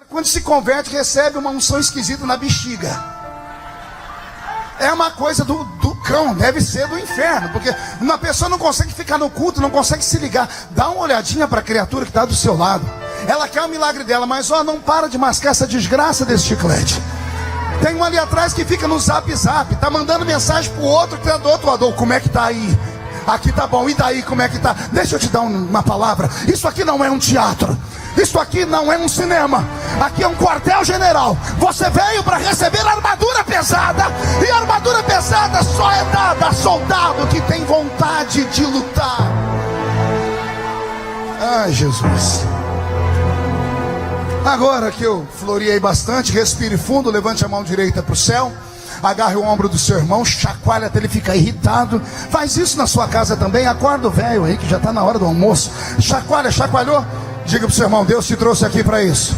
quando se converte, recebe uma unção esquisita na bexiga. É uma coisa do cão, deve ser do inferno, porque uma pessoa não consegue ficar no culto, não consegue se ligar. Dá uma olhadinha para a criatura que está do seu lado. Ela quer o milagre dela, mas não para de mascar essa desgraça desse chiclete. Tem um ali atrás que fica no zap, tá mandando mensagem pro outro que tá do outro lado. Como é que tá aí? Aqui tá bom, e daí como é que tá? Deixa eu te dar uma palavra. Isso aqui não é um teatro. Isso aqui não é um cinema. Aqui é um quartel-general. Você veio para receber armadura pesada. E a armadura pesada só é dada a soldado que tem vontade de lutar. Ai, Jesus. Agora que eu floreei bastante, respire fundo, levante a mão direita para o céu. Agarre o ombro do seu irmão, chacoalha até ele ficar irritado. Faz isso na sua casa também. Acorda o velho aí que já está na hora do almoço. Chacoalha, chacoalhou? Diga para o seu irmão, Deus te trouxe aqui para isso.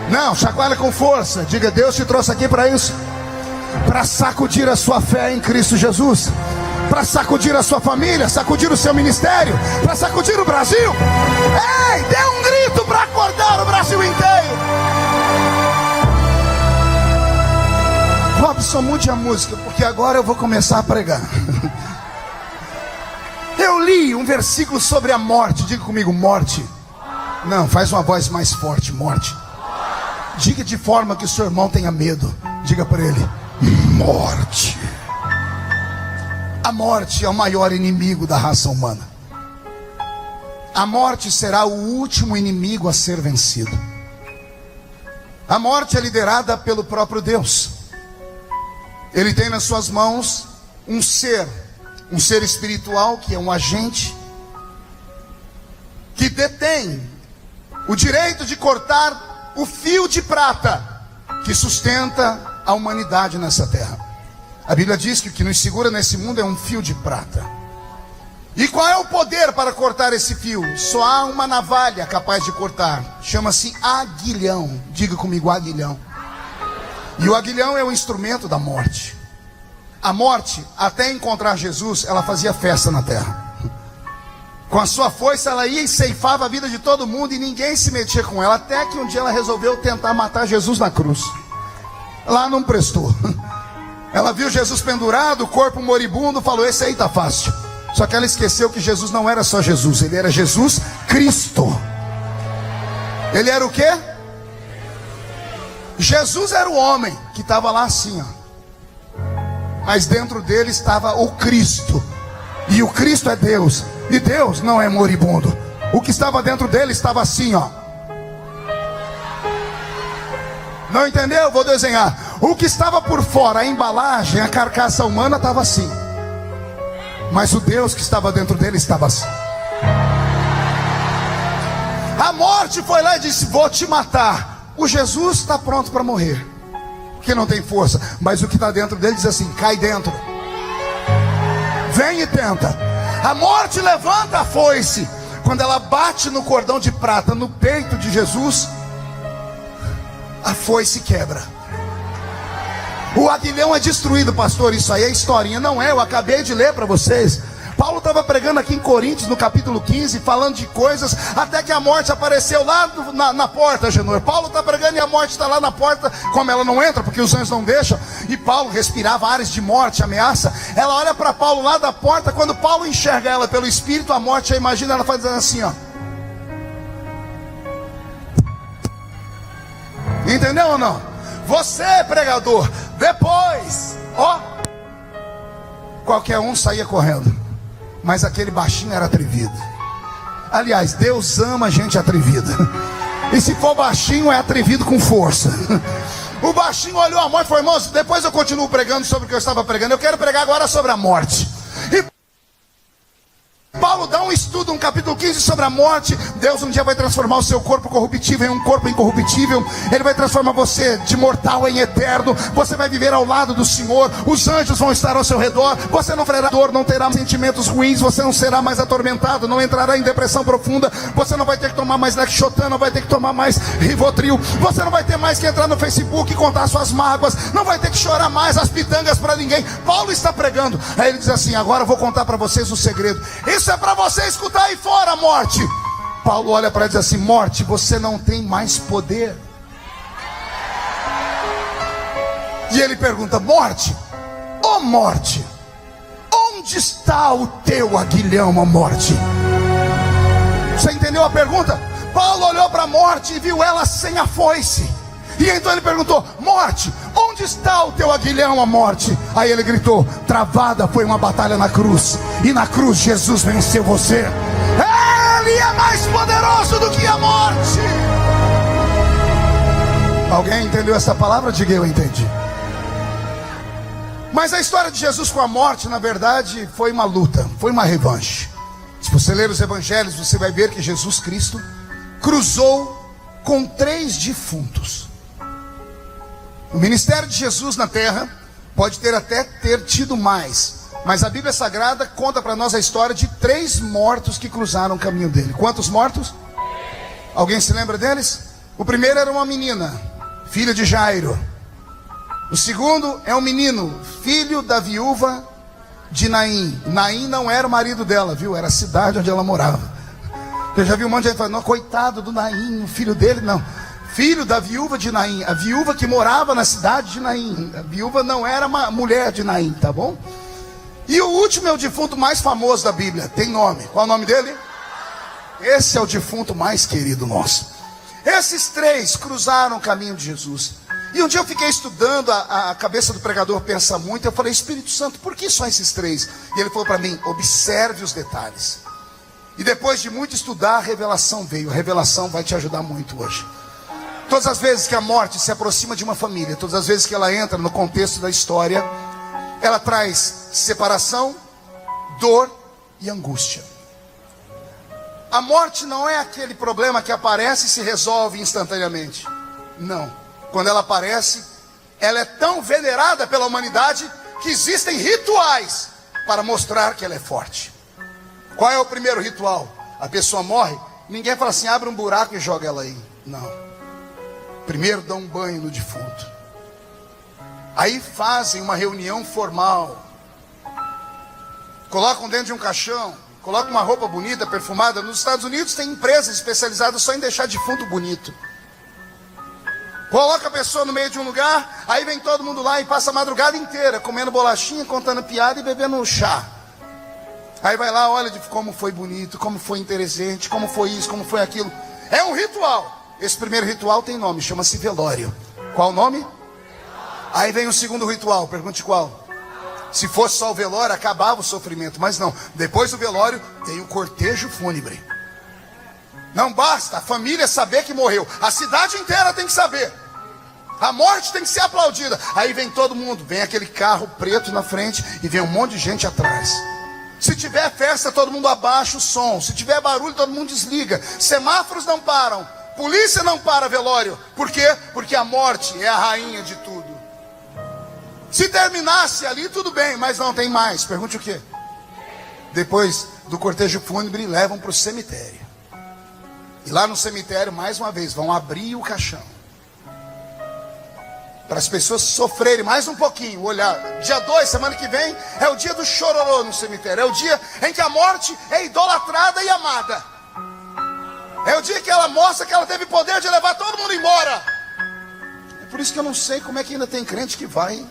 Não, chacoalha com força. Diga, Deus te trouxe aqui para isso. Para sacudir a sua fé em Cristo Jesus. Para sacudir a sua família, sacudir o seu ministério, para sacudir o Brasil. Ei, dê um grito para acordar o Brasil inteiro. Robson, mude a música, porque agora eu vou começar a pregar. Eu li um versículo sobre a morte. Diga comigo, morte. Não, faz uma voz mais forte, morte. Diga de forma que o seu irmão tenha medo. Diga para ele, morte. A morte é o maior inimigo da raça humana. A morte será o último inimigo a ser vencido. A morte é liderada pelo próprio Deus. Ele tem nas suas mãos um ser espiritual, que é um agente, que detém o direito de cortar o fio de prata que sustenta a humanidade nessa terra. A Bíblia diz que o que nos segura nesse mundo é um fio de prata. E qual é o poder para cortar esse fio? Só há uma navalha capaz de cortar. Chama-se aguilhão. Diga comigo, aguilhão. E o aguilhão é o instrumento da morte. A morte, até encontrar Jesus, ela fazia festa na terra. Com a sua força ela ia e ceifava a vida de todo mundo e ninguém se metia com ela. Até que um dia ela resolveu tentar matar Jesus na cruz. Lá não prestou. Ela viu Jesus pendurado, o corpo moribundo, falou, esse aí tá fácil. Só que ela esqueceu que Jesus não era só Jesus, ele era Jesus Cristo. Ele era o quê? Jesus era o homem que estava lá assim, ó. Mas dentro dele estava o Cristo. E o Cristo é Deus. E Deus não é moribundo. O que estava dentro dele estava assim, ó. Não entendeu? Vou desenhar. O que estava por fora, a embalagem, a carcaça humana estava assim. Mas o Deus que estava dentro dele estava assim. A morte foi lá e disse, vou te matar. O Jesus está pronto para morrer, porque não tem força. Mas o que está dentro dele diz assim, cai dentro. Vem e tenta. A morte levanta a foice. Quando ela bate no cordão de prata no peito de Jesus, a foice quebra. O aguilhão é destruído, pastor. Isso aí é historinha. Não é, eu acabei de ler para vocês. Paulo estava pregando aqui em Coríntios, no capítulo 15, falando de coisas, até que a morte apareceu lá na porta, Genor. Paulo está pregando e a morte está lá na porta. Como ela não entra, porque os anjos não deixam, e Paulo respirava ares de morte, ameaça. Ela olha para Paulo lá da porta. Quando Paulo enxerga ela pelo Espírito, a morte, imagina ela fazendo assim, ó. Entendeu ou não? Você, pregador, depois, ó, qualquer um saía correndo, mas aquele baixinho era atrevido. Aliás, Deus ama gente atrevida. E se for baixinho, é atrevido com força. O baixinho olhou a morte e falou, irmãos, depois eu continuo pregando sobre o que eu estava pregando. Eu quero pregar agora sobre a morte. E Paulo dá um estudo, no capítulo 15, sobre a morte. Deus um dia vai transformar o seu corpo corruptível em um corpo incorruptível. Ele vai transformar você de mortal em eterno. Você vai viver ao lado do Senhor. Os anjos vão estar ao seu redor. Você não terá dor, não terá sentimentos ruins. Você não será mais atormentado, não entrará em depressão profunda. Você não vai ter que tomar mais Lexotan, não vai ter que tomar mais Rivotril. Você não vai ter mais que entrar no Facebook e contar suas mágoas. Não vai ter que chorar mais as pitangas para ninguém. Paulo está pregando. Aí ele diz assim, agora eu vou contar para vocês o segredo. Isso é para você escutar aí fora, morte. Paulo olha para ele e diz assim, morte, você não tem mais poder. E ele pergunta: morte, ó morte, onde está o teu aguilhão, ó morte? Você entendeu a pergunta? Paulo olhou para a morte e viu ela sem a foice. E então ele perguntou: morte, onde está o teu aguilhão, a morte? Aí ele gritou: travada foi uma batalha na cruz, e na cruz Jesus venceu você. Ele é mais poderoso do que a morte. Alguém entendeu essa palavra? Diga: eu entendi. Mas a história de Jesus com a morte, na verdade, foi uma luta, foi uma revanche. Se você ler os evangelhos, você vai ver que Jesus Cristo cruzou com 3 defuntos. O ministério de Jesus na terra pode ter tido mais, mas a Bíblia Sagrada conta para nós a história de 3 mortos que cruzaram o caminho dele. Quantos mortos? Alguém se lembra deles? O primeiro era uma menina, filha de Jairo. O segundo é um menino, filho da viúva de Naim. Naim não era o marido dela, viu? Era a cidade onde ela morava. Eu já vi um monte de gente falando: não, coitado do Naim, o filho dele. Não, filho da viúva de Naim, a viúva que morava na cidade de Naim. A viúva não era uma mulher de Naim, tá bom? E o último é o defunto mais famoso da Bíblia, tem nome. Qual é o nome dele? Esse é o defunto mais querido nosso. Esses 3 cruzaram o caminho de Jesus. E um dia eu fiquei estudando, a cabeça do pregador pensa muito. Eu falei: Espírito Santo, por que só esses 3? E ele falou para mim: observe os detalhes. E depois de muito estudar, a revelação veio. A revelação vai te ajudar muito hoje. Todas as vezes que a morte se aproxima de uma família, todas as vezes que ela entra no contexto da história, ela traz separação, dor e angústia. A morte não é aquele problema que aparece e se resolve instantaneamente. Não. Quando ela aparece, ela é tão venerada pela humanidade que existem rituais para mostrar que ela é forte. Qual é o primeiro ritual? A pessoa morre, ninguém fala assim: abre um buraco e joga ela aí. Não. Primeiro dão um banho no defunto. Aí fazem uma reunião formal. Colocam dentro de um caixão, colocam uma roupa bonita, perfumada. Nos Estados Unidos tem empresas especializadas só em deixar defunto bonito. Coloca a pessoa no meio de um lugar, aí vem todo mundo lá e passa a madrugada inteira comendo bolachinha, contando piada e bebendo chá. Aí vai lá, olha de como foi bonito, como foi interessante, como foi isso, como foi aquilo. É um ritual. Esse primeiro ritual tem nome, chama-se velório. Qual o nome? Aí vem o segundo ritual, pergunte qual. Se fosse só o velório, acabava o sofrimento, mas não. Depois do velório, tem o cortejo fúnebre. Não basta a família saber que morreu, a cidade inteira tem que saber. A morte tem que ser aplaudida. Aí vem todo mundo, vem aquele carro preto na frente e vem um monte de gente atrás. Se tiver festa, todo mundo abaixa o som. Se tiver barulho, todo mundo desliga. Semáforos não param, polícia não para velório. Por quê? Porque a morte é a rainha de tudo. Se terminasse ali, tudo bem, mas não tem mais. Pergunte o quê? Depois do cortejo fúnebre, levam para o cemitério. E lá no cemitério, mais uma vez, vão abrir o caixão. Para as pessoas sofrerem mais um pouquinho, olhar. Dia 2, semana que vem, é o dia do chororô no cemitério. É o dia em que a morte é idolatrada e amada. É o dia que ela mostra que ela teve poder de levar todo mundo embora. É por isso que eu não sei como é que ainda tem crente que vai.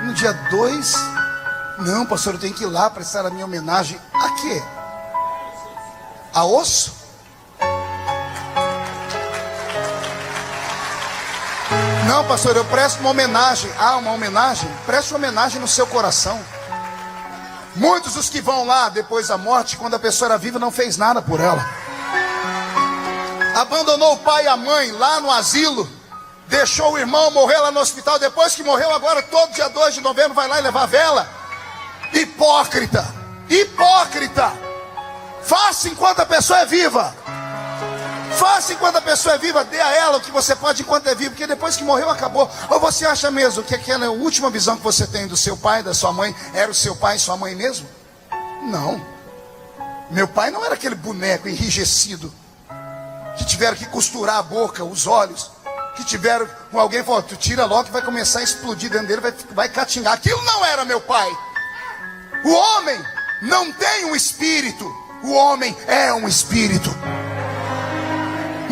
No dia 2, não, pastor, eu tenho que ir lá prestar a minha homenagem. A quê? A osso? Não, pastor, eu presto uma homenagem. Ah, uma homenagem? Preste uma homenagem no seu coração. Muitos dos que vão lá depois da morte, quando a pessoa era viva, não fez nada por ela. Abandonou o pai e a mãe lá no asilo. Deixou o irmão morrer lá no hospital. Depois que morreu, agora todo dia 2 de novembro vai lá e levar a vela. Hipócrita. Hipócrita. Faça enquanto a pessoa é viva. Faça enquanto a pessoa é viva. Dê a ela o que você pode enquanto é vivo. Porque depois que morreu, acabou. Ou você acha mesmo que aquela última visão que você tem do seu pai, da sua mãe, era o seu pai e sua mãe mesmo? Não. Meu pai não era aquele boneco enrijecido que tiveram que costurar a boca, os olhos, que tiveram, alguém falou, tu tira logo que vai começar a explodir dentro dele, vai catingar. Aquilo não era meu pai. O homem não tem um espírito, o homem é um espírito.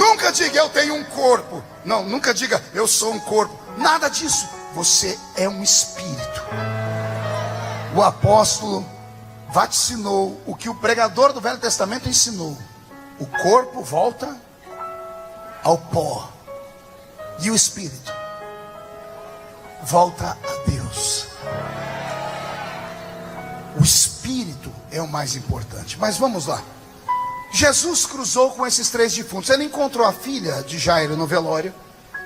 Nunca diga eu tenho um corpo. Não, nunca diga eu sou um corpo. Nada disso. Você é um espírito. O apóstolo vaticinou o que o pregador do Velho Testamento ensinou. O corpo volta ao pó. E o espírito volta a Deus. O espírito é o mais importante. Mas vamos lá. Jesus cruzou com esses 3 defuntos. Ele encontrou a filha de Jairo no velório.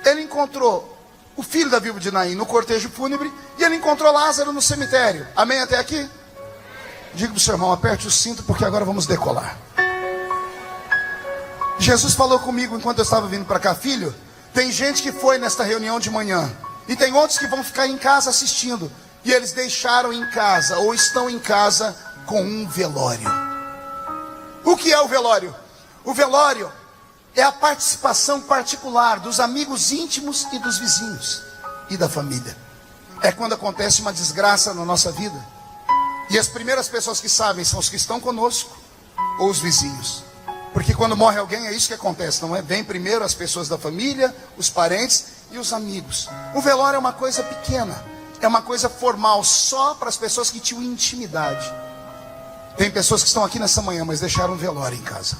Ele encontrou o filho da viúva de Naim no cortejo fúnebre. E ele encontrou Lázaro no cemitério. Amém até aqui? Diga para o seu irmão, aperte o cinto, porque agora vamos decolar. Jesus falou comigo enquanto eu estava vindo para cá: filho, tem gente que foi nesta reunião de manhã, e tem outros que vão ficar em casa assistindo. E eles deixaram em casa, ou estão em casa, com um velório. O que é o velório? O velório é a participação particular dos amigos íntimos e dos vizinhos e da família. É quando acontece uma desgraça na nossa vida, e as primeiras pessoas que sabem são os que estão conosco ou os vizinhos. Porque quando morre alguém é isso que acontece, não é? Vem primeiro as pessoas da família, os parentes e os amigos. O velório é uma coisa pequena, é uma coisa formal, só para as pessoas que tinham intimidade. Tem pessoas que estão aqui nessa manhã, mas deixaram um velório em casa.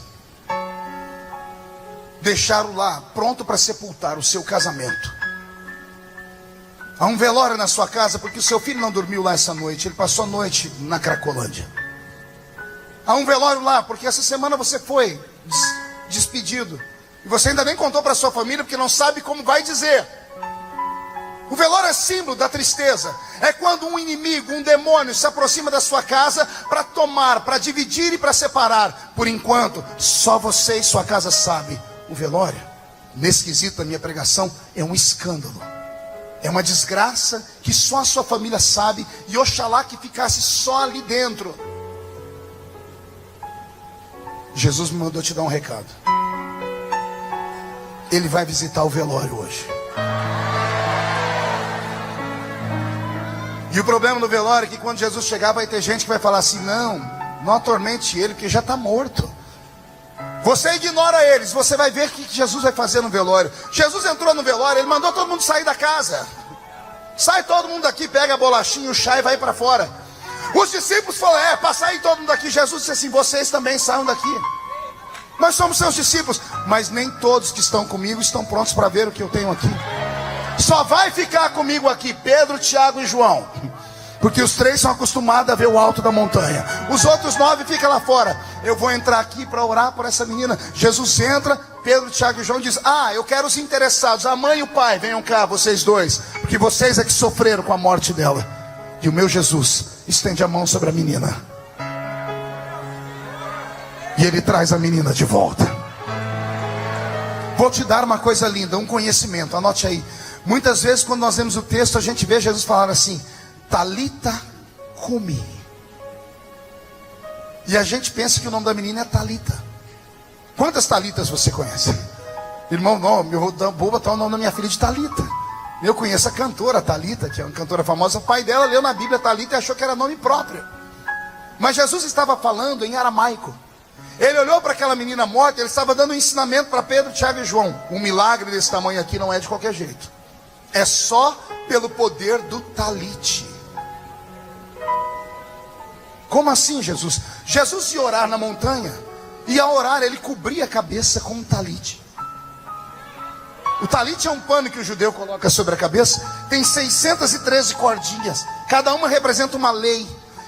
Deixaram lá, pronto para sepultar o seu casamento. Há um velório na sua casa porque o seu filho não dormiu lá essa noite, ele passou a noite na Cracolândia. Há um velório lá porque essa semana você foi despedido e você ainda nem contou para sua família porque não sabe como vai dizer. O velório é símbolo da tristeza. É quando um inimigo, um demônio se aproxima da sua casa para tomar, para dividir e para separar. Por enquanto, só você e sua casa sabem. O velório, nesse quesito da minha pregação, é um escândalo. É uma desgraça que só a sua família sabe. E oxalá que ficasse só ali dentro. Jesus me mandou te dar um recado. Ele vai visitar o velório hoje. E o problema do velório é que quando Jesus chegar vai ter gente que vai falar assim: não atormente ele, porque já está morto. Você ignora eles, você vai ver o que Jesus vai fazer no velório. Jesus entrou no velório, ele mandou todo mundo sair da casa. Sai todo mundo daqui, pega a bolachinha, o chá e vai para fora. Os discípulos falaram: para sair todo mundo daqui. Jesus disse assim: vocês também saiam daqui. Nós somos seus discípulos, mas nem todos que estão comigo estão prontos para ver o que eu tenho aqui. Só vai ficar comigo aqui Pedro, Tiago e João, porque os 3 são acostumados a ver o alto da montanha. Os outros 9 ficam lá fora. Eu vou entrar aqui para orar por essa menina. Jesus entra, Pedro, Tiago e João diz: eu quero os interessados, a mãe e o pai, venham cá, vocês 2, porque vocês é que sofreram com a morte dela. E o meu Jesus estende a mão sobre a menina, e ele traz a menina de volta. Vou te dar uma coisa linda, um conhecimento, anote aí. Muitas vezes quando nós lemos o texto, a gente vê Jesus falar assim: Talita cumi. E a gente pensa que o nome da menina é Talita. Quantas Talitas você conhece? Irmão, não, eu vou botar o nome da minha filha de Talita. Eu conheço a cantora Talita, que é uma cantora famosa. O pai dela leu na Bíblia Talita e achou que era nome próprio. Mas Jesus estava falando em aramaico. Ele olhou para aquela menina morta, ele estava dando um ensinamento para Pedro, Tiago e João. Um milagre desse tamanho aqui não é de qualquer jeito. É só pelo poder do talite. Como assim, Jesus? Jesus ia orar na montanha, e ao orar ele cobria a cabeça com um talite. O talite é um pano que o judeu coloca sobre a cabeça. Tem 613 cordinhas, cada uma representa uma lei.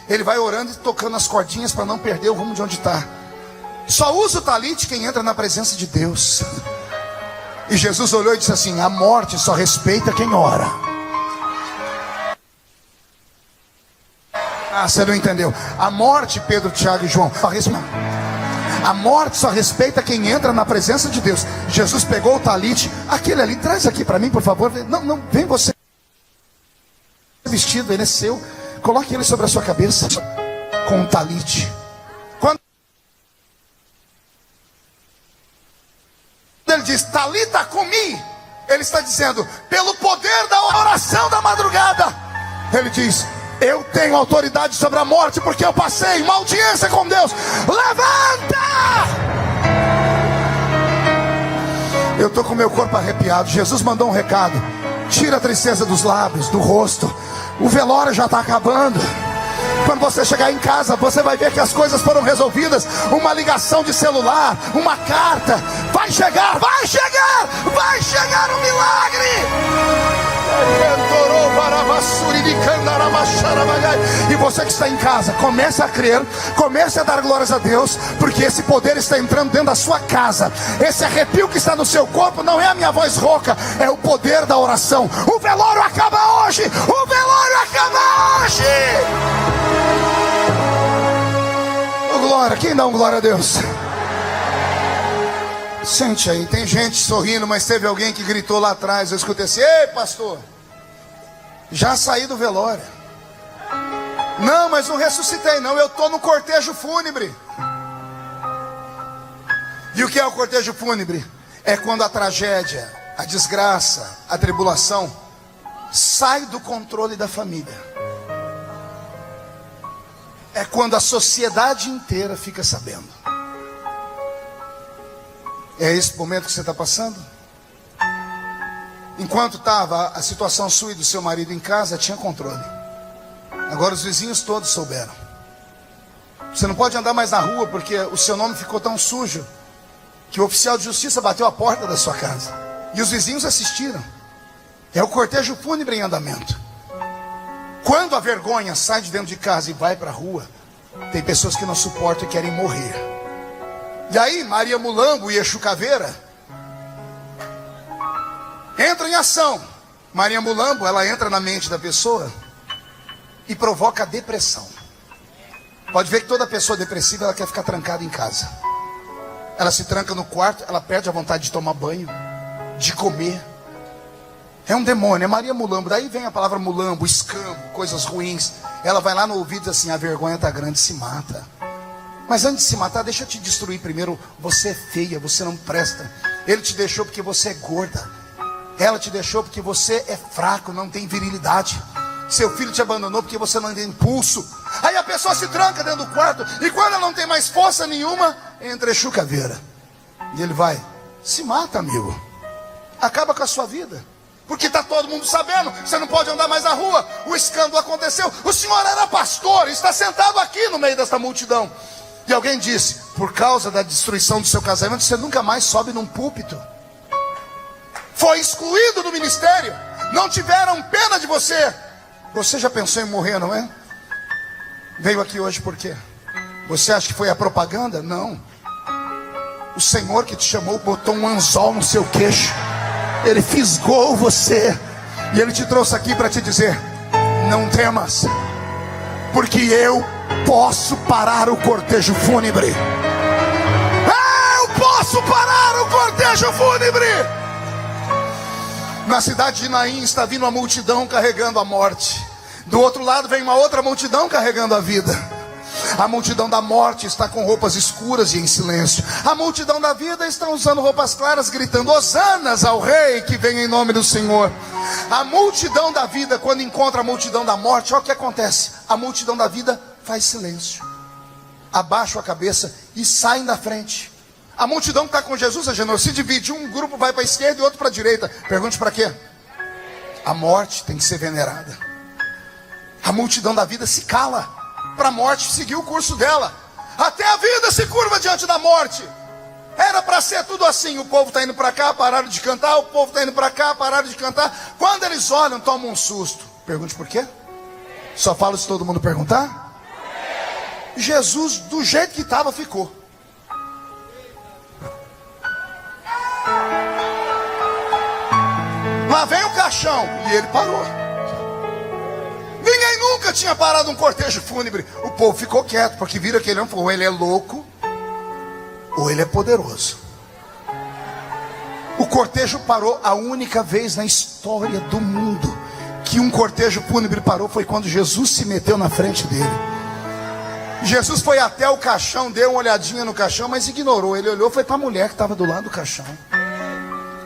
Ele vai orando e tocando as cordinhas para não perder o rumo de onde está. Só usa o talite quem entra na presença de Deus. E Jesus olhou e disse assim: a morte só respeita quem ora. Você não entendeu? A morte, Pedro, Tiago e João, a morte só respeita quem entra na presença de Deus. Jesus pegou o talite. Aquele ali, traz aqui para mim, por favor. Não, vem você. Vestido, ele é seu. Coloque ele sobre a sua cabeça com o talite. Quando ele diz Talita cumi, ele está dizendo, pelo poder da oração da madrugada, ele diz: eu tenho autoridade sobre a morte, porque eu passei uma audiência com Deus. Levanta! Eu estou com meu corpo arrepiado. Jesus mandou um recado: tira a tristeza dos lábios, do rosto. O velório já está acabando. Quando você chegar em casa, você vai ver que as coisas foram resolvidas. Uma ligação de celular, uma carta. Vai chegar, vai chegar, vai chegar o milagre. E você que está em casa, comece a crer, comece a dar glórias a Deus, porque esse poder está entrando dentro da sua casa. Esse arrepio que está no seu corpo não é a minha voz rouca, é o poder da oração. O velório acaba hoje, o velório acaba hoje. Oh, glória, quem dá um glória a Deus? Sente aí, tem gente sorrindo, mas teve alguém que gritou lá atrás. Eu escutei assim: ei, pastor, já saí do velório. Não, mas não ressuscitei não, eu estou no cortejo fúnebre. E o que é o cortejo fúnebre? É quando a tragédia, a desgraça, a tribulação sai do controle da família. É quando a sociedade inteira fica sabendo. É esse momento que você está passando? Enquanto estava a situação sua e do seu marido em casa, tinha controle. Agora os vizinhos todos souberam. Você não pode andar mais na rua porque o seu nome ficou tão sujo que o oficial de justiça bateu a porta da sua casa. E os vizinhos assistiram. É o cortejo fúnebre em andamento. Quando a vergonha sai de dentro de casa e vai para a rua, tem pessoas que não suportam e querem morrer. E aí Maria Mulambo e Exu Caveira entram em ação. Maria Mulambo, ela entra na mente da pessoa e provoca a depressão. Pode ver que toda pessoa depressiva, ela quer ficar trancada em casa. Ela se tranca no quarto, ela perde a vontade de tomar banho, de comer. É um demônio, é Maria Mulambo. Daí vem a palavra mulambo, escambo, coisas ruins. Ela vai lá no ouvido e diz assim: a vergonha está grande, se mata. Mas antes de se matar, deixa eu te destruir primeiro. Você é feia, você não presta. Ele te deixou porque você é gorda. Ela te deixou porque você é fraco, não tem virilidade. Seu filho te abandonou porque você não tem impulso. Aí a pessoa se tranca dentro do quarto, e quando ela não tem mais força nenhuma, entra Exu Caveira. E ele vai: se mata, amigo. Acaba com a sua vida. Porque está todo mundo sabendo, você não pode andar mais na rua. O escândalo aconteceu. O senhor era pastor, está sentado aqui no meio dessa multidão. E alguém disse: por causa da destruição do seu casamento, você nunca mais sobe num púlpito. Foi excluído do ministério. Não tiveram pena de você. Você já pensou em morrer, não é? Veio aqui hoje por quê? Você acha que foi a propaganda? Não. O Senhor que te chamou botou um anzol no seu queixo. Ele fisgou você. E Ele te trouxe aqui para te dizer: não temas, porque eu posso parar o cortejo fúnebre. Eu posso parar o cortejo fúnebre. Na cidade de Naim está vindo uma multidão carregando a morte. Do outro lado vem uma outra multidão carregando a vida. A multidão da morte está com roupas escuras e em silêncio. A multidão da vida está usando roupas claras, gritando: hosanas ao rei que vem em nome do Senhor. A multidão da vida, quando encontra a multidão da morte, olha o que acontece. A multidão da vida faz silêncio, abaixa a cabeça e saem da frente. A multidão que está com Jesus, Agenor, se divide. Um grupo vai para a esquerda e outro para a direita. Pergunte para quê? A morte tem que ser venerada. A multidão da vida se cala para a morte seguir o curso dela. Até a vida se curva diante da morte. Era para ser tudo assim. O povo está indo para cá, pararam de cantar. O povo está indo para cá, pararam de cantar. Quando eles olham, tomam um susto. Pergunte por quê? Só falo se todo mundo perguntar. Jesus, do jeito que estava, ficou. Lá vem o caixão. E ele parou. Ninguém nunca tinha parado um cortejo fúnebre. O povo ficou quieto, porque viram que ele não falou: ou ele é louco, ou ele é poderoso. O cortejo parou. A única vez na história do mundo que um cortejo fúnebre parou foi quando Jesus se meteu na frente dele. Jesus foi até o caixão, deu uma olhadinha no caixão, mas ignorou. Ele olhou, foi para a mulher que estava do lado do caixão.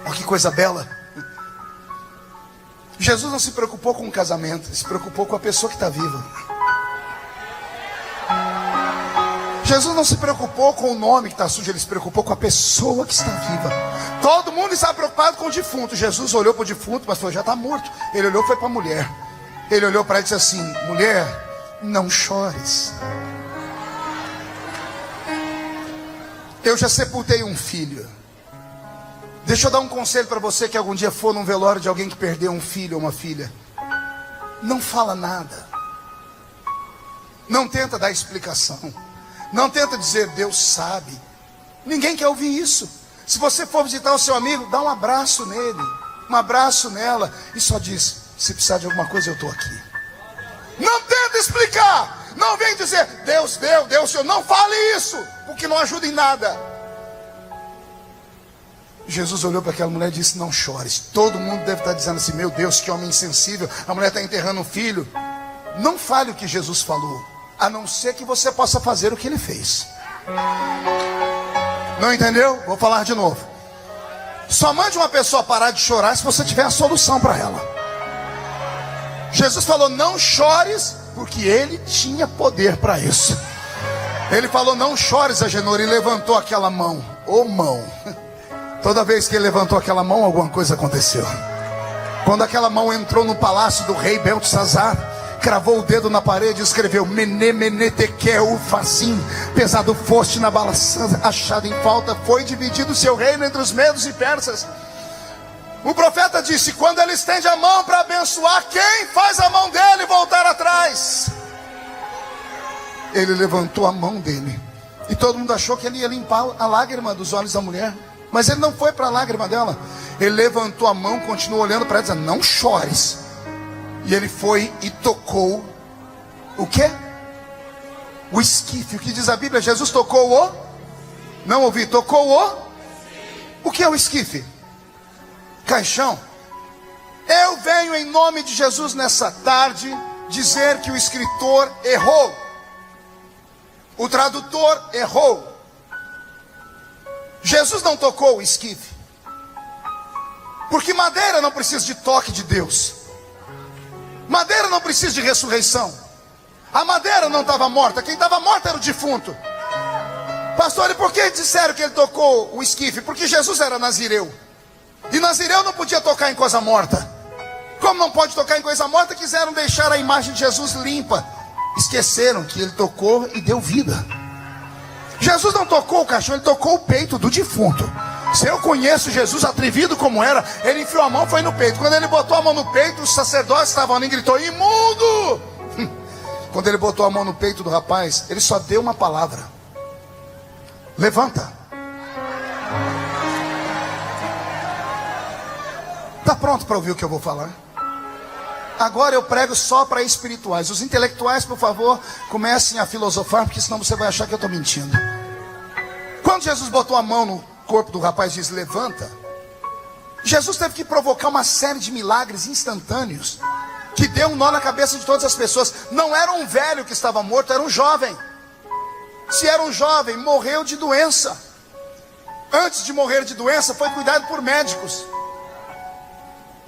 Olha que coisa bela. Jesus não se preocupou com o casamento, ele se preocupou com a pessoa que está viva. Jesus não se preocupou com o nome que está sujo, ele se preocupou com a pessoa que está viva. Todo Todo mundo estava preocupado com o defunto. Jesus olhou para o defunto, mas falou, já está morto. Ele olhou e foi para a mulher. Ele olhou para ela e disse assim, mulher, não chores. Eu já sepultei um filho. Deixa eu dar um conselho para você que algum dia for num velório de alguém que perdeu um filho ou uma filha. Não fala nada. Não tenta dar explicação. Não tenta dizer, Deus sabe. Ninguém quer ouvir isso. Se você for visitar o seu amigo, dá um abraço nele, um abraço nela, e só diz, se precisar de alguma coisa eu estou aqui. Não tenta explicar. Não vem dizer, Deus deu, Deus deu. Não fale isso, porque não ajuda em nada. Jesus olhou para aquela mulher e disse, não chores. Todo mundo deve estar dizendo assim, meu Deus, que homem insensível. A mulher está enterrando um filho. Não fale o que Jesus falou, a não ser que você possa fazer o que ele fez. Não entendeu? Vou falar de novo. Só mande uma pessoa parar de chorar se você tiver a solução para ela. Jesus falou, não chores, porque ele tinha poder para isso. Ele falou, não chores, Agenor, e levantou aquela mão. Ô mão. Toda vez que ele levantou aquela mão, alguma coisa aconteceu. Quando aquela mão entrou no palácio do rei Beltesazar, cravou o dedo na parede e escreveu, Mene, mene, tekel, ufazim, pesado foste na balança, achado em falta, foi dividido o seu reino entre os medos e persas. O profeta disse, quando ele estende a mão para abençoar, quem faz a mão dele voltar atrás? Ele levantou a mão dele, e todo mundo achou que ele ia limpar a lágrima dos olhos da mulher, mas ele não foi para a lágrima dela. Ele levantou a mão, continuou olhando para ela, dizendo, não chores. E ele foi e tocou o quê? O esquife. O que diz a Bíblia? Jesus tocou o... Não ouvi, tocou o que é o esquife? Caixão. Eu venho em nome de Jesus nessa tarde dizer que o escritor errou. O tradutor errou. Jesus não tocou o esquife, porque madeira não precisa de toque de Deus. Madeira não precisa de ressurreição. A madeira não estava morta. Quem estava morto era o defunto. Pastor, e por que disseram que ele tocou o esquife? Porque Jesus era nazireu, e nazireu não podia tocar em coisa morta. Como não pode tocar em coisa morta, quiseram deixar a imagem de Jesus limpa. Esqueceram que ele tocou e deu vida. Jesus não tocou o caixão, ele tocou o peito do defunto. Se eu conheço Jesus, atrevido como era, ele enfiou a mão, foi no peito. Quando ele botou a mão no peito, os sacerdotes estavam ali e gritou, imundo! Quando ele botou a mão no peito do rapaz, ele só deu uma palavra. Levanta. Está pronto para ouvir o que eu vou falar? Agora eu prego só para espirituais. Os intelectuais, por favor, comecem a filosofar, porque senão você vai achar que eu estou mentindo. Quando Jesus botou a mão no corpo do rapaz e diz, levanta, Jesus teve que provocar uma série de milagres instantâneos, que deu um nó na cabeça de todas as pessoas. Não era um velho que estava morto, era um jovem. Se era um jovem, morreu de doença. Antes de morrer de doença, foi cuidado por médicos.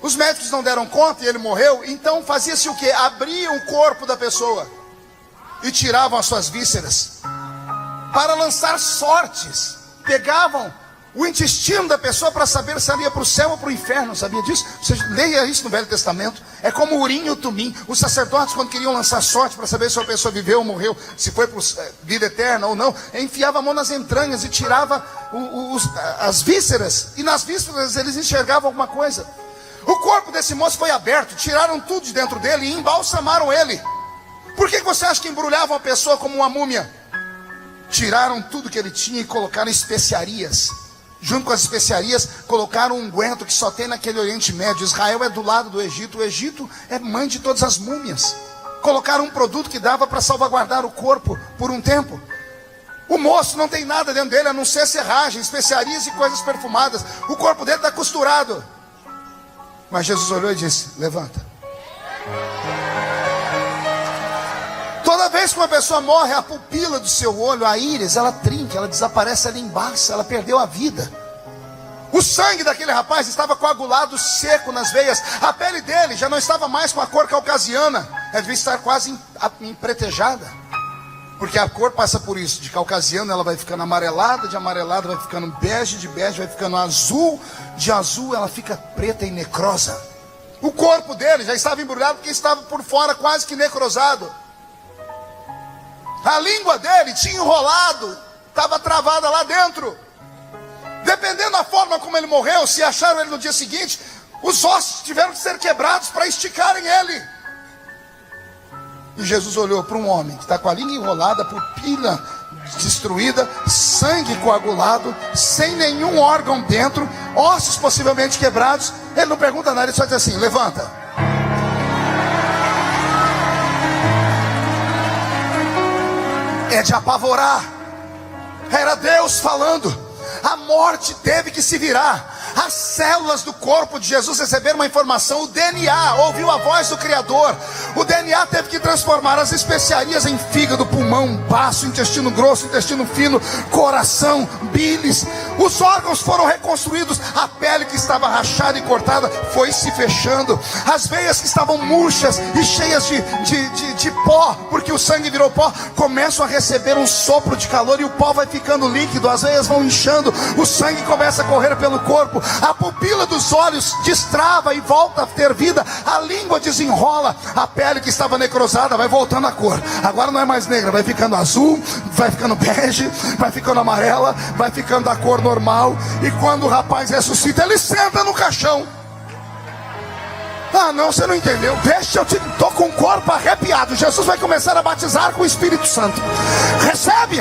Os médicos não deram conta e ele morreu. Então fazia-se o quê? Abriam o corpo da pessoa e tiravam as suas vísceras para lançar sortes. Pegavam o intestino da pessoa para saber se ela ia para o céu ou para o inferno. Sabia disso? Você leia isso no Velho Testamento. É como o urim e o tumim. Os sacerdotes, quando queriam lançar sorte para saber se uma pessoa viveu ou morreu, se foi para vida eterna ou não, enfiava a mão nas entranhas e tirava as vísceras. E nas vísceras eles enxergavam alguma coisa. O corpo desse moço foi aberto, tiraram tudo de dentro dele e embalsamaram ele. Por que você acha que embrulhavam a pessoa como uma múmia? Tiraram tudo que ele tinha e colocaram especiarias. Junto com as especiarias, colocaram um unguento que só tem naquele Oriente Médio. Israel é do lado do Egito. O Egito é mãe de todas as múmias. Colocaram um produto que dava para salvaguardar o corpo por um tempo. O moço não tem nada dentro dele, a não ser serragem, especiarias e coisas perfumadas. O corpo dele está costurado. Mas Jesus olhou e disse, levanta. Toda vez que uma pessoa morre, a pupila do seu olho, a íris, ela trinca, ela desaparece, ela embaça, ela perdeu a vida. O sangue daquele rapaz estava coagulado, seco nas veias. A pele dele já não estava mais com a cor caucasiana. Ela devia estar quase empretejada. Porque a cor passa por isso, de caucasiano ela vai ficando amarelada, de amarelada vai ficando bege, de bege vai ficando azul, de azul ela fica preta e necrosa. O corpo dele já estava embrulhado porque estava por fora quase que necrosado. A língua dele tinha enrolado, estava travada lá dentro. Dependendo da forma como ele morreu, se acharam ele no dia seguinte, os ossos tiveram que ser quebrados para esticarem ele. E Jesus olhou para um homem que está com a língua enrolada, pupila destruída, sangue coagulado, sem nenhum órgão dentro, ossos possivelmente quebrados. Ele não pergunta nada, ele só diz assim: levanta. É de apavorar. Era Deus falando. A morte teve que se virar. As células do corpo de Jesus receberam uma informação. O DNA ouviu a voz do Criador. O DNA teve que transformar as especiarias em fígado, pulmão, baço, intestino grosso, intestino fino, coração, bílis. Os órgãos foram reconstruídos. A pele que estava rachada e cortada foi se fechando. As veias que estavam murchas e cheias de pó, porque o sangue virou pó, começam a receber um sopro de calor e o pó vai ficando líquido. As veias vão inchando, o sangue começa a correr pelo corpo. A pupila dos olhos destrava e volta a ter vida. A língua desenrola. A pele que estava necrosada vai voltando a cor. Agora não é mais negra, vai ficando azul, vai ficando bege, vai ficando amarela, vai ficando da cor normal. E quando o rapaz ressuscita, ele senta no caixão. Ah, não, você não entendeu. Deixa eu te... Estou com o corpo arrepiado. Jesus vai começar a batizar com o Espírito Santo. Recebe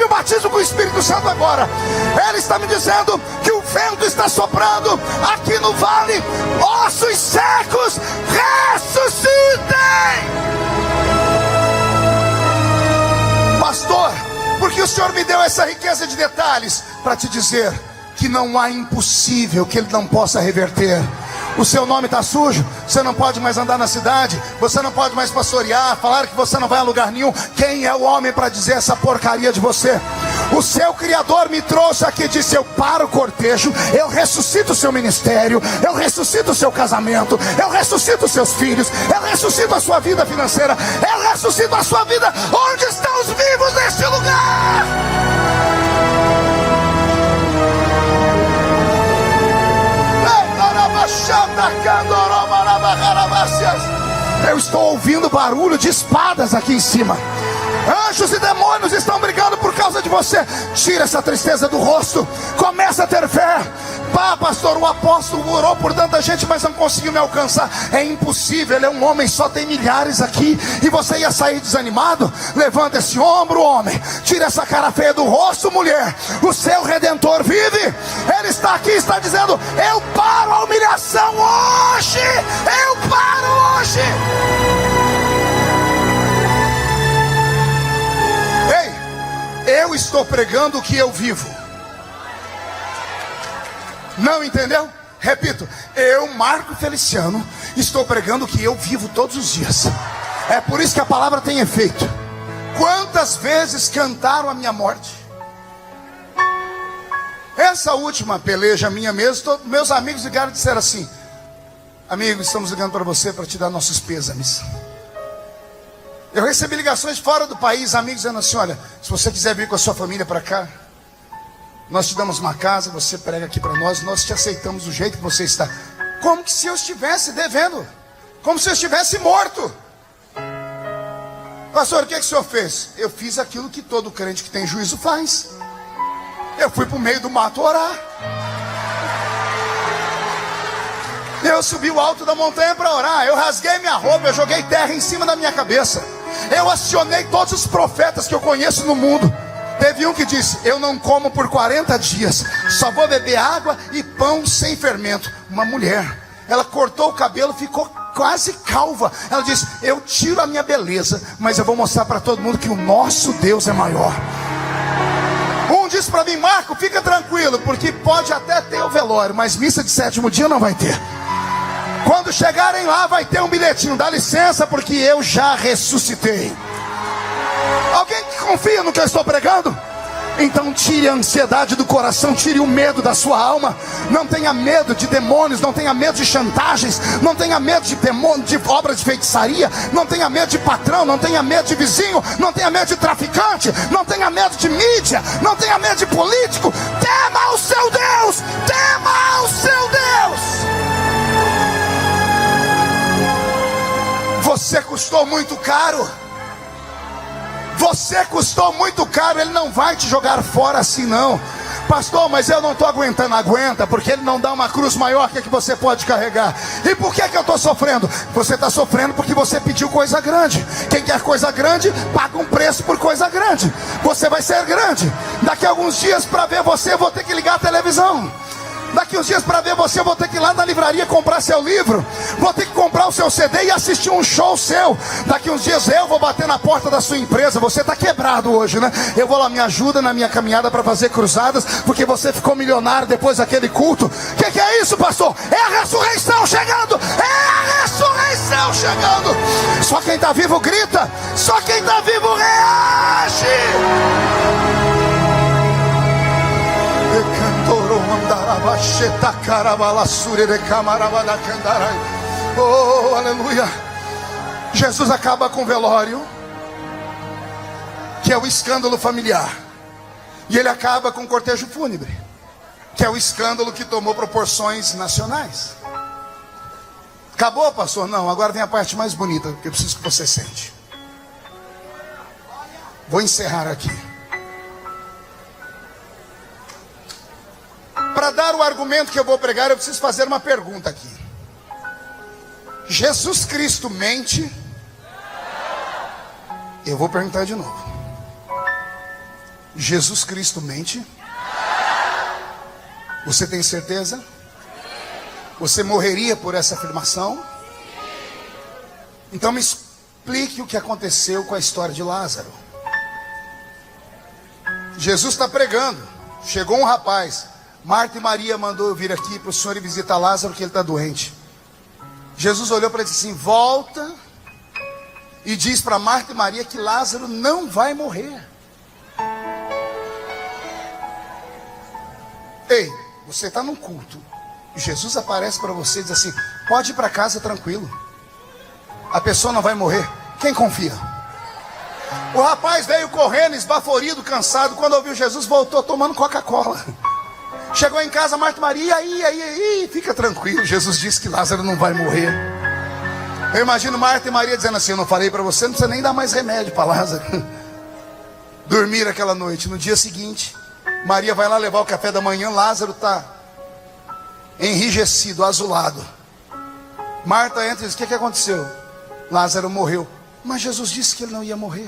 o batismo com o Espírito Santo agora. Ele está me dizendo que o vento está soprando aqui no vale. Ossos secos ressuscitem. Pastor, porque o Senhor me deu essa riqueza de detalhes para te dizer que não há impossível que Ele não possa reverter. O seu nome está sujo, você não pode mais andar na cidade, você não pode mais pastorear, falar que você não vai a lugar nenhum. Quem é o homem para dizer essa porcaria de você? O seu Criador me trouxe aqui e disse: eu paro o cortejo, eu ressuscito o seu ministério, eu ressuscito o seu casamento, eu ressuscito os seus filhos, eu ressuscito a sua vida financeira, eu ressuscito a sua vida. Onde estão os vivos neste lugar? Eu estou ouvindo barulho de espadas aqui em cima. Anjos e demônios estão brigando por causa de você. Tira essa tristeza do rosto. Começa a ter fé. Pá, pastor, o apóstolo orou por tanta gente, mas não conseguiu me alcançar. É impossível, ele é um homem, só tem milhares aqui. E você ia sair desanimado? Levanta esse ombro, homem. Tira essa cara feia do rosto, mulher. O seu Redentor vive. Ele está aqui, está dizendo: eu paro a humilhação hoje. Eu paro hoje. Ei, eu estou pregando o que eu vivo. Não entendeu? Repito, eu, Marco Feliciano, estou pregando o que eu vivo todos os dias. É por isso que a palavra tem efeito. Quantas vezes cantaram a minha morte? Essa última peleja minha mesmo, meus amigos ligaram e disseram assim: amigo, estamos ligando para você para te dar nossos pêsames. Eu recebi ligações fora do país, amigos dizendo assim: olha, se você quiser vir com a sua família para cá, nós te damos uma casa, você prega aqui para nós te aceitamos do jeito que você está. Como que se eu estivesse devendo, como se eu estivesse morto. Pastor, o que o senhor fez? Eu fiz aquilo que todo crente que tem juízo faz. Eu fui para o meio do mato orar. Eu subi o alto da montanha para orar. Eu rasguei minha roupa, eu joguei terra em cima da minha cabeça. Eu acionei todos os profetas que eu conheço no mundo. Teve um que disse: eu não como por 40 dias, só vou beber água e pão sem fermento. Uma mulher, ela cortou o cabelo, ficou quase calva. Ela disse: eu tiro a minha beleza, mas eu vou mostrar para todo mundo que o nosso Deus é maior. Um disse para mim: Marco, fica tranquilo, porque pode até ter o velório, mas missa de 7º dia não vai ter. Quando chegarem lá vai ter um bilhetinho: dá licença porque eu já ressuscitei. Alguém que confia no que eu estou pregando? Então tire a ansiedade do coração, tire o medo da sua alma. Não tenha medo de demônios, não tenha medo de chantagens, não tenha medo de demônios, de obras de feitiçaria, não tenha medo de patrão, não tenha medo de vizinho, não tenha medo de traficante, não tenha medo de mídia, não tenha medo de político. Tema o seu Deus, tema o seu Deus. Você custou muito caro. Você custou muito caro, Ele não vai te jogar fora assim não. Pastor, mas eu não estou aguentando. Aguenta, porque Ele não dá uma cruz maior que a que você pode carregar. E por que eu estou sofrendo? Você está sofrendo porque você pediu coisa grande. Quem quer coisa grande, paga um preço por coisa grande. Você vai ser grande. Daqui a alguns dias, para ver você, eu vou ter que ligar a televisão. Daqui uns dias, para ver você, eu vou ter que ir lá na livraria comprar seu livro. Vou ter que comprar o seu CD e assistir um show seu. Daqui uns dias eu vou bater na porta da sua empresa. Você está quebrado hoje, né? Eu vou lá, me ajuda na minha caminhada para fazer cruzadas, porque você ficou milionário depois daquele culto. O que é isso, pastor? É a ressurreição chegando. É a ressurreição chegando. Só quem está vivo grita. Só quem está vivo reage. Oh, aleluia. Jesus acaba com o velório, que é o escândalo familiar, e Ele acaba com o cortejo fúnebre, que é o escândalo que tomou proporções nacionais. Acabou, pastor? Não, agora vem a parte mais bonita, que eu preciso que você sente. Vou encerrar aqui. Para dar o argumento que eu vou pregar, eu preciso fazer uma pergunta aqui. Jesus Cristo mente? Eu vou perguntar de novo. Jesus Cristo mente? Você tem certeza? Você morreria por essa afirmação? Então me explique o que aconteceu com a história de Lázaro. Jesus está pregando. Chegou um rapaz. Marta e Maria mandou eu vir aqui para o Senhor e visitar Lázaro, que ele está doente. Jesus olhou para ele e disse assim: volta e diz para Marta e Maria que Lázaro não vai morrer. Ei, você está num culto, Jesus aparece para você e diz assim: pode ir para casa tranquilo, a pessoa não vai morrer. Quem confia? O rapaz veio correndo, esbaforido, cansado. Quando ouviu Jesus, voltou tomando Coca-Cola. Chegou em casa, Marta e Maria, aí, fica tranquilo, Jesus disse que Lázaro não vai morrer. Eu imagino Marta e Maria dizendo assim: eu não falei para você, não precisa nem dar mais remédio para Lázaro. Dormir aquela noite. No dia seguinte, Maria vai lá levar o café da manhã. Lázaro está enrijecido, azulado. Marta entra e diz: o que aconteceu? Lázaro morreu. Mas Jesus disse que ele não ia morrer.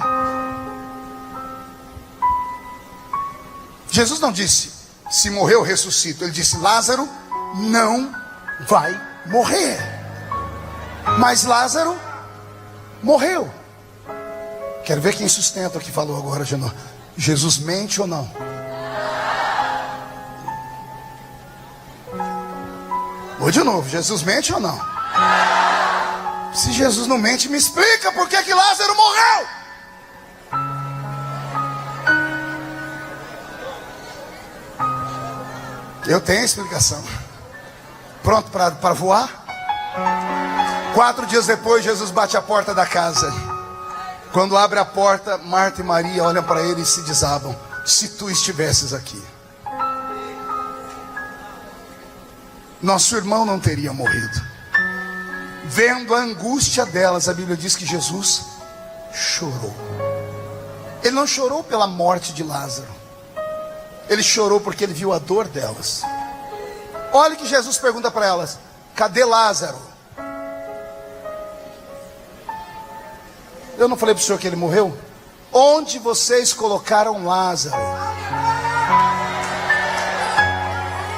Jesus não disse: se morreu, ressuscita. Ele disse: Lázaro não vai morrer. Mas Lázaro morreu. Quero ver quem sustenta o que falou agora, Genô. Jesus mente ou não? Vou de novo. Jesus mente ou não? Se Jesus não mente, me explica por que Lázaro morreu. Eu tenho a explicação. Pronto para voar? 4 dias depois, Jesus bate a porta da casa. Quando abre a porta, Marta e Maria olham para ele e se desabam: se tu estivesses aqui, nosso irmão não teria morrido. Vendo a angústia delas, a Bíblia diz que Jesus chorou. Ele não chorou pela morte de Lázaro, ele chorou porque ele viu a dor delas. Olha o que Jesus pergunta para elas: cadê Lázaro? Eu não falei para o senhor que ele morreu? Onde vocês colocaram Lázaro?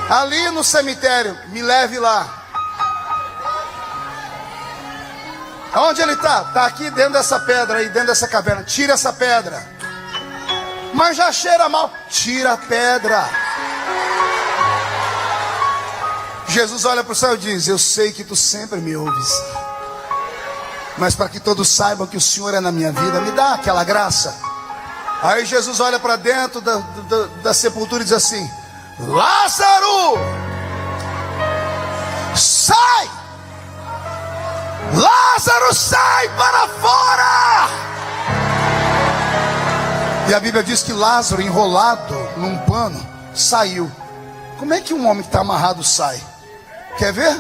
Ali no cemitério. Me leve lá. Onde ele está? Está aqui dentro dessa pedra aí, dentro dessa caverna. Tira essa pedra. Mas já cheira mal. Tira a pedra. Jesus olha para o céu e diz: eu sei que tu sempre me ouves, mas para que todos saibam que o Senhor é na minha vida, me dá aquela graça. Aí Jesus olha para dentro da sepultura e diz assim: Lázaro, sai! Lázaro, sai para fora! E a Bíblia diz que Lázaro, enrolado num pano, saiu. Como é que um homem que está amarrado sai? Quer ver?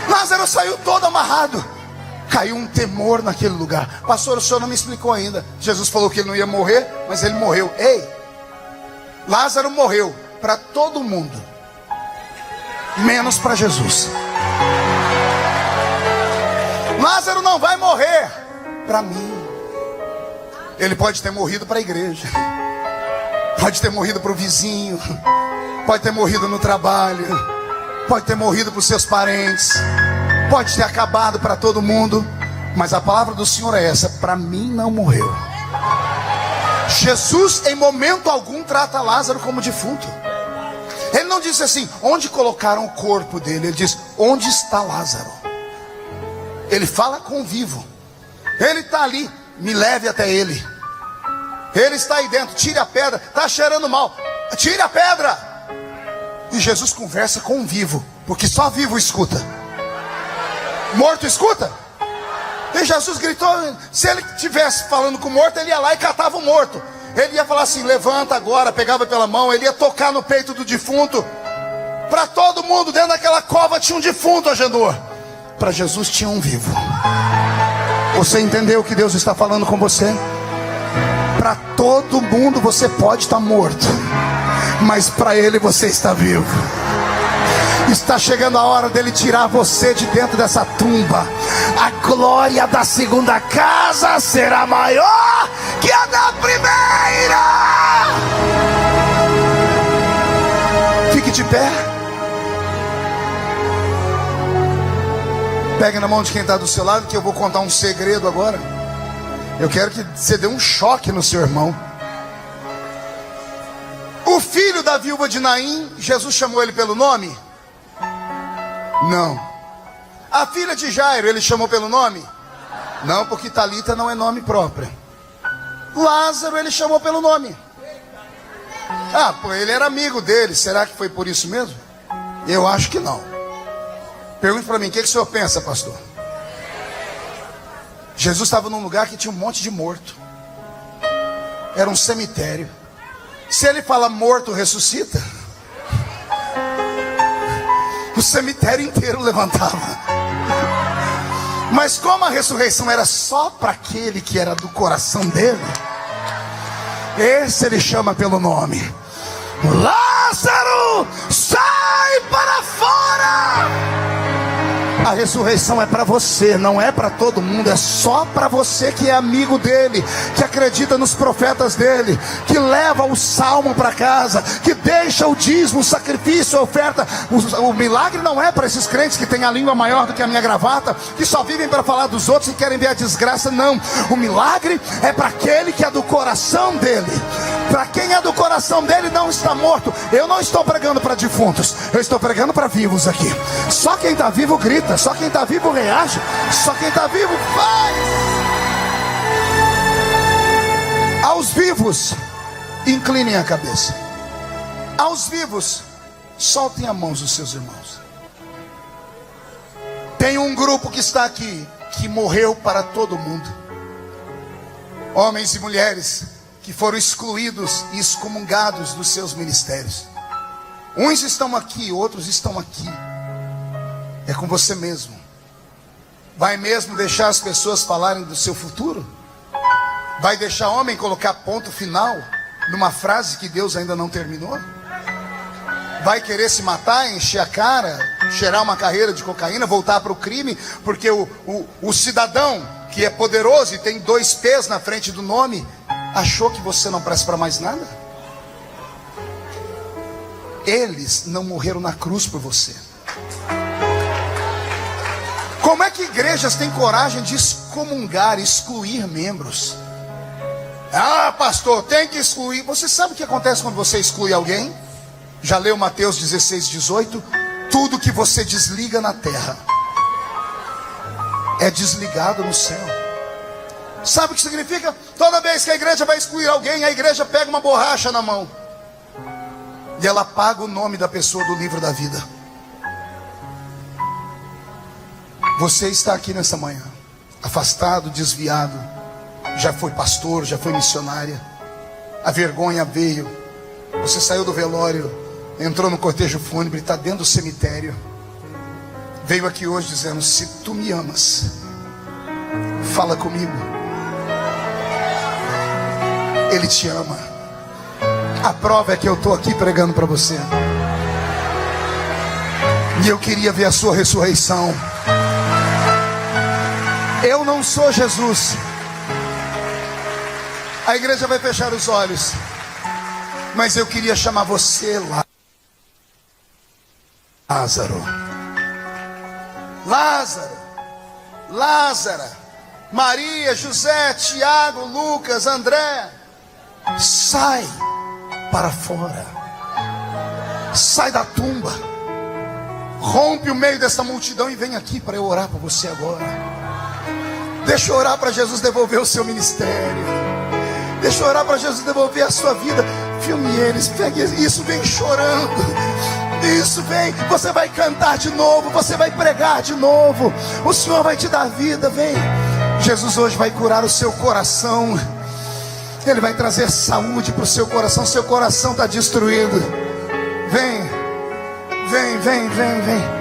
Lázaro saiu todo amarrado. Caiu um temor naquele lugar. Pastor, o senhor não me explicou ainda. Jesus falou que ele não ia morrer, mas ele morreu. Ei, Lázaro morreu para todo mundo, menos para Jesus. Lázaro não vai morrer para mim. Ele pode ter morrido para a igreja, pode ter morrido para o vizinho, pode ter morrido no trabalho, pode ter morrido para os seus parentes, pode ter acabado para todo mundo, mas a palavra do Senhor é essa: para mim não morreu. Jesus em momento algum trata Lázaro como defunto. Ele não disse assim: onde colocaram o corpo dele? Ele diz: onde está Lázaro? Ele fala com o vivo. Ele está ali, me leve até ele. Ele está aí dentro, tire a pedra. Está cheirando mal, tire a pedra. E Jesus conversa com o vivo, porque só vivo escuta. Morto escuta? E Jesus gritou. Se ele estivesse falando com o morto, ele ia lá e catava o morto. Ele ia falar assim: levanta agora, pegava pela mão. Ele ia tocar no peito do defunto. Para todo mundo dentro daquela cova tinha um defunto, Agenor. Para Jesus tinha um vivo. Você entendeu o que Deus está falando com você? Para todo mundo você pode estar morto, mas para Ele você está vivo. Está chegando a hora dele tirar você de dentro dessa tumba. A glória da segunda casa será maior que a da primeira. Fique de pé. Pegue na mão de quem está do seu lado, que eu vou contar um segredo agora. Eu quero que você dê um choque no seu irmão. O filho da viúva de Naim, Jesus chamou ele pelo nome? Não. A filha de Jairo, ele chamou pelo nome? Não, porque Talita não é nome próprio. Lázaro, ele chamou pelo nome. Ah, pô, ele era amigo dele. Será que foi por isso mesmo? Eu acho que não. Pergunte para mim, o que o senhor pensa, pastor? Jesus estava num lugar que tinha um monte de morto. Era um cemitério. Se ele fala morto ressuscita, o cemitério inteiro levantava. Mas como a ressurreição era só para aquele que era do coração dele, esse ele chama pelo nome: Lázaro, sai para fora! A ressurreição é para você, não é para todo mundo. É só para você que é amigo dele, que acredita nos profetas dele, que leva o salmo para casa, que deixa o dízimo, o sacrifício, a oferta. O milagre não é para esses crentes que têm a língua maior do que a minha gravata, que só vivem para falar dos outros e querem ver a desgraça. Não, o milagre é para aquele que é do coração dele. Para quem é do coração dele não está morto. Eu não estou pregando para defuntos, eu estou pregando para vivos aqui. Só quem está vivo grita, só quem está vivo reage, só quem está vivo faz. Aos vivos, inclinem a cabeça. Aos vivos, soltem a mão dos seus irmãos. Tem um grupo que está aqui, que morreu para todo mundo. Homens e mulheres que foram excluídos e excomungados dos seus ministérios. Uns estão aqui, outros estão aqui. É com você mesmo. Vai mesmo deixar as pessoas falarem do seu futuro? Vai deixar homem colocar ponto final numa frase que Deus ainda não terminou? Vai querer se matar, encher a cara, cheirar uma carreira de cocaína, voltar para o crime, porque o cidadão que é poderoso e tem 2 P's na frente do nome, achou que você não presta para mais nada? Eles não morreram na cruz por você. Como é que igrejas têm coragem de excomungar, excluir membros? Ah, pastor, tem que excluir. Você sabe o que acontece quando você exclui alguém? Já leu Mateus 16, 18? Tudo que você desliga na terra é desligado no céu. Sabe o que significa? Toda vez que a igreja vai excluir alguém, a igreja pega uma borracha na mão e ela apaga o nome da pessoa do livro da vida. Você está aqui nessa manhã, afastado, desviado, já foi pastor, já foi missionária, a vergonha veio, você saiu do velório, entrou no cortejo fúnebre, está dentro do cemitério, veio aqui hoje dizendo: se tu me amas, fala comigo. Ele te ama. A prova é que eu estou aqui pregando para você, e eu queria ver a sua ressurreição. Eu não sou Jesus. A igreja vai fechar os olhos, mas eu queria chamar você lá. Lázaro, Lázaro, Lázara, Maria, José, Tiago, Lucas, André, sai para fora, sai da tumba, rompe o meio dessa multidão e vem aqui para eu orar por você agora. Deixa eu orar para Jesus devolver o seu ministério. Deixa eu orar para Jesus devolver a sua vida. Filme eles, pegue isso, vem chorando. Isso, vem, você vai cantar de novo, você vai pregar de novo. O Senhor vai te dar vida, vem. Jesus hoje vai curar o seu coração. Ele vai trazer saúde para o seu coração. Seu coração está destruído. Vem, vem, vem, vem, vem.